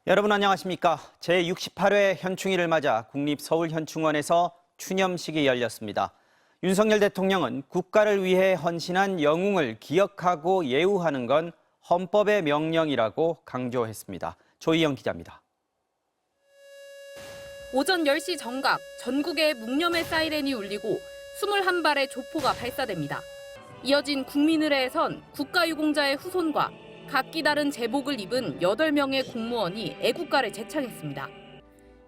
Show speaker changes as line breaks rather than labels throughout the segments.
여러분 안녕하십니까? 제68회 현충일을 맞아 국립서울현충원에서 추념식이 열렸습니다. 윤석열 대통령은 국가를 위해 헌신한 영웅을 기억하고 예우하는 건 헌법의 명령이라고 강조했습니다. 조희영 기자입니다.
오전 10시 정각, 전국에 묵념의 사이렌이 울리고 21발의 조포가 발사됩니다. 이어진 국민의례에선 국가유공자의 후손과 각기 다른 제복을 입은 8명의 공무원이 애국가를 제창했습니다.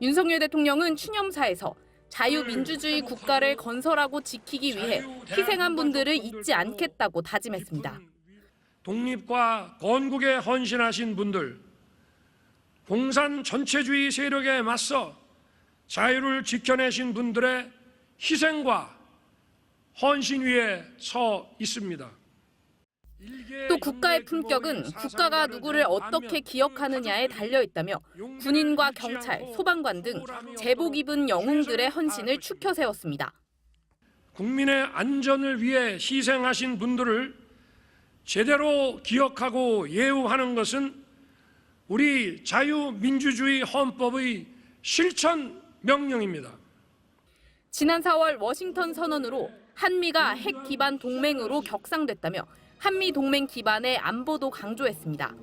윤석열 대통령은 추념사에서 자유민주주의 국가를 건설하고 지키기 위해 희생한 분들을 잊지 않겠다고 다짐했습니다.
독립과 건국에 헌신하신 분들, 공산 전체주의 세력에 맞서 자유를 지켜내신 분들의 희생과 헌신 위에 서 있습니다.
또 국가의 품격은 국가가 누구를 어떻게 기억하느냐에 달려있다며 군인과 경찰, 소방관 등 제복 입은 영웅들의 헌신을 추켜 세웠습니다.
국민의 안전을 위해 희생하신 분들을 제대로 기억하고 예우하는 것은 우리 자유민주주의 헌법의 실천 명령입니다.
지난 4월 워싱턴 선언으로 한미가 핵 기반 동맹으로 격상됐다며 한미 동맹 기반의 안보도 강조했습니다.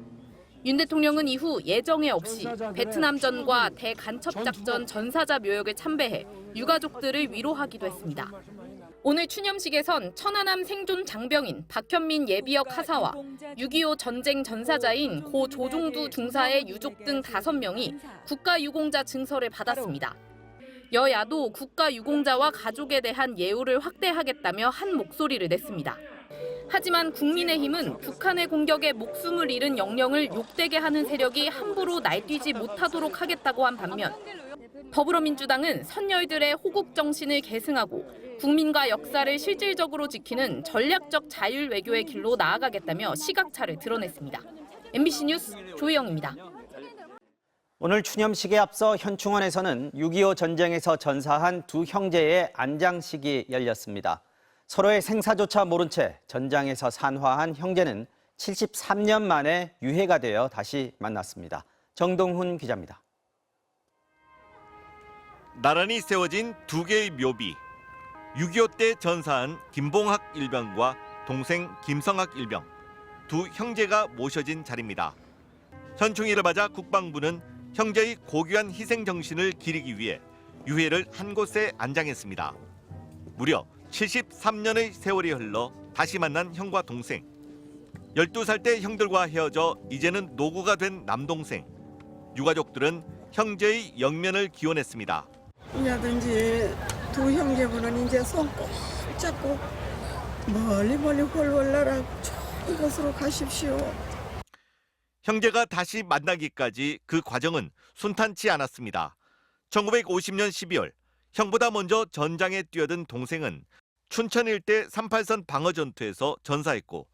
윤 대통령은 이후 예정에 없이 베트남전과 대간첩작전 전사자 묘역을 참배해 유가족들을 위로하기도 했습니다. 오늘 추념식에선 천안함 생존 장병인 박현민 예비역 하사와 6.25 전쟁 전사자인 고 조종두 중사의 유족 등 5명이 국가유공자 증서를 받았습니다. 여야도 국가유공자와 가족에 대한 예우를 확대하겠다며 한 목소리를 냈습니다. 하지만 국민의힘은 북한의 공격에 목숨을 잃은 영령을 욕되게 하는 세력이 함부로 날뛰지 못하도록 하겠다고 한 반면 더불어민주당은 선열들의 호국 정신을 계승하고 국민과 역사를 실질적으로 지키는 전략적 자율 외교의 길로 나아가겠다며 시각차를 드러냈습니다. MBC 뉴스 조희영입니다.
오늘 추념식에 앞서 현충원에서는 6.25 전쟁에서 전사한 두 형제의 안장식이 열렸습니다. 서로의 생사조차 모른 채 전장에서 산화한 형제는 73년 만에 유해가 되어 다시 만났습니다. 정동훈 기자입니다.
나란히 세워진 두 개의 묘비. 6.25 때 전사한 김봉학 일병과 동생 김성학 일병, 두 형제가 모셔진 자리입니다. 현충일을 맞아 국방부는 형제의 고귀한 희생 정신을 기리기 위해 유해를 한 곳에 안장했습니다. 무려 73년의 세월이 흘러 다시 만난 형과 동생. 12살 때 형들과 헤어져 이제는 노구가 된 남동생. 유가족들은 형제의 영면을 기원했습니다.
언제든지 두 형제분은 이제 손 꼭 잡고 멀리 훨훨 날아 좋은 곳으로 가십시오.
형제가 다시 만나기까지 그 과정은 순탄치 않았습니다. 1950년 12월 형보다 먼저 전장에 뛰어든 동생은 춘천 일대 38선 방어전투에서 전사했고,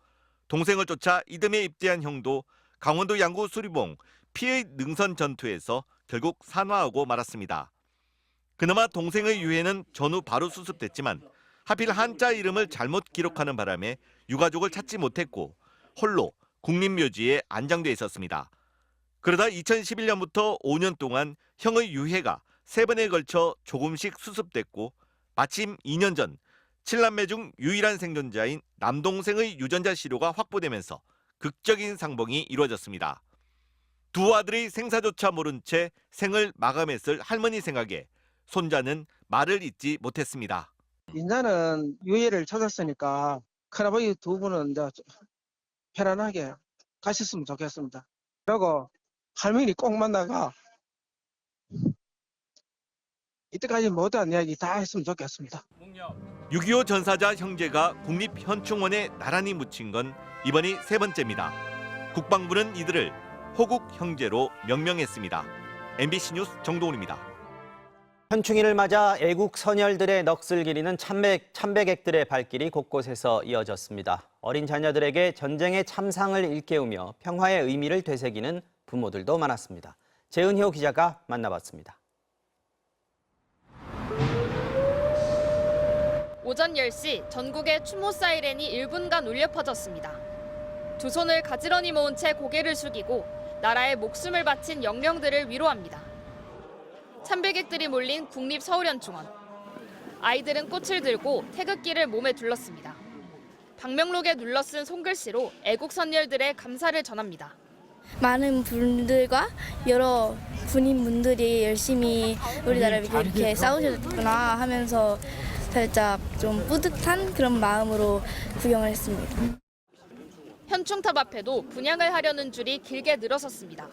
동생을 쫓아 이듬해 입대한 형도 강원도 양구 수리봉 피해 능선 전투에서 결국 산화하고 말았습니다. 그나마 동생의 유해는 전후 바로 수습됐지만 하필 한자 이름을 잘못 기록하는 바람에 유가족을 찾지 못했고 홀로 국립묘지에 안장돼 있었습니다. 그러다 2011년부터 5년 동안 형의 유해가 3번에 걸쳐 조금씩 수습됐고 마침 2년 전 7남매 중 유일한 생존자인 남동생의 유전자 시료가 확보되면서 극적인 상봉이 이루어졌습니다. 두 아들의 생사조차 모른 채 생을 마감했을 할머니 생각에 손자는 말을 잇지 못했습니다.
이제는 유해를 찾았으니까 큰아버지 두 분은 이제 편안하게 가셨으면 좋겠습니다. 그리고 할머니 꼭 만나가 이때까지 못한 이야기 다 했으면 좋겠습니다.
6.25 전사자 형제가 국립현충원에 나란히 묻힌 건 이번이 3번째입니다. 국방부는 이들을 호국 형제로 명명했습니다. MBC 뉴스 정동훈입니다.
현충일을 맞아 애국 선열들의 넋을 기리는 참배객들의 발길이 곳곳에서 이어졌습니다. 어린 자녀들에게 전쟁의 참상을 일깨우며 평화의 의미를 되새기는 부모들도 많았습니다. 재은효 기자가 만나봤습니다.
오전 10시 전국에 추모 사이렌이 1분간 울려 퍼졌습니다. 두 손을 가지런히 모은 채 고개를 숙이고 나라에 목숨을 바친 영령들을 위로합니다. 참배객들이 몰린 국립서울연충원. 아이들은 꽃을 들고 태극기를 몸에 둘렀습니다. 방명록에 눌러쓴 손글씨로 애국 선열들의 감사를 전합니다.
많은 분들과 여러 군인분들이 열심히 우리나라를 이렇게 싸우셨구나 하면서 살짝 좀 뿌듯한 그런 마음으로 구경을 했습니다.
현충탑 앞에도 분향을 하려는 줄이 길게 늘어섰습니다.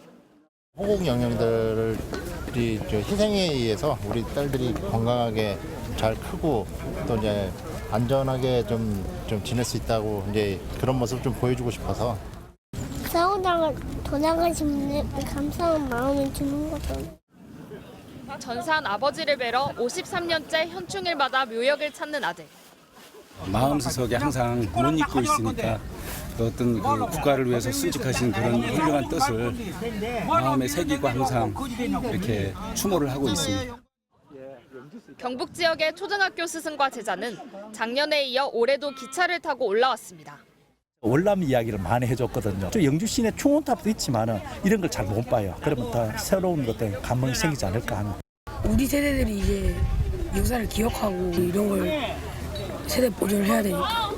호국 영령들이 희생에 의해서 우리 딸들이 건강하게 잘 크고 또 이제 안전하게 좀 지낼 수 있다고 이제 그런 모습 좀 보여주고 싶어서.
싸우다가 돌아가신 분들 감사한 마음을 주는 거죠.
전사한 아버지를 뵈러 53년째 현충일마다 묘역을 찾는 아들.
마음속에 항상 못 잊고 있으니까 어떤 그 국가를 위해서 순직하신 그런 훌륭한 뜻을 마음에 새기고 항상 이렇게 추모를 하고 있습니다.
경북 지역의 초등학교 스승과 제자는 작년에 이어 올해도 기차를 타고 올라왔습니다.
월남 이야기를 많이 해줬거든요. 영주 시내 충원탑도 있지만 이런 걸 잘 못 봐요. 그러면 더 새로운 것들 감흥이 생기지 않을까 하는.
우리 세대들이 이제 역사를 기억하고 이런 걸 세대 보존을 해야 되니까.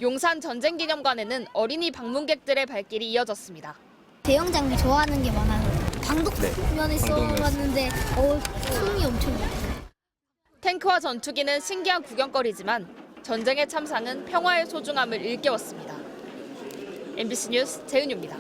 용산 전쟁기념관에는 어린이 방문객들의 발길이 이어졌습니다.
대형 장비 좋아하는 게 많아요. 방독면에 써봤는데 품이 엄청 많아요.
탱크와 전투기는 신기한 구경거리지만 전쟁의 참상은 평화의 소중함을 일깨웠습니다. MBC 뉴스 재은유입니다.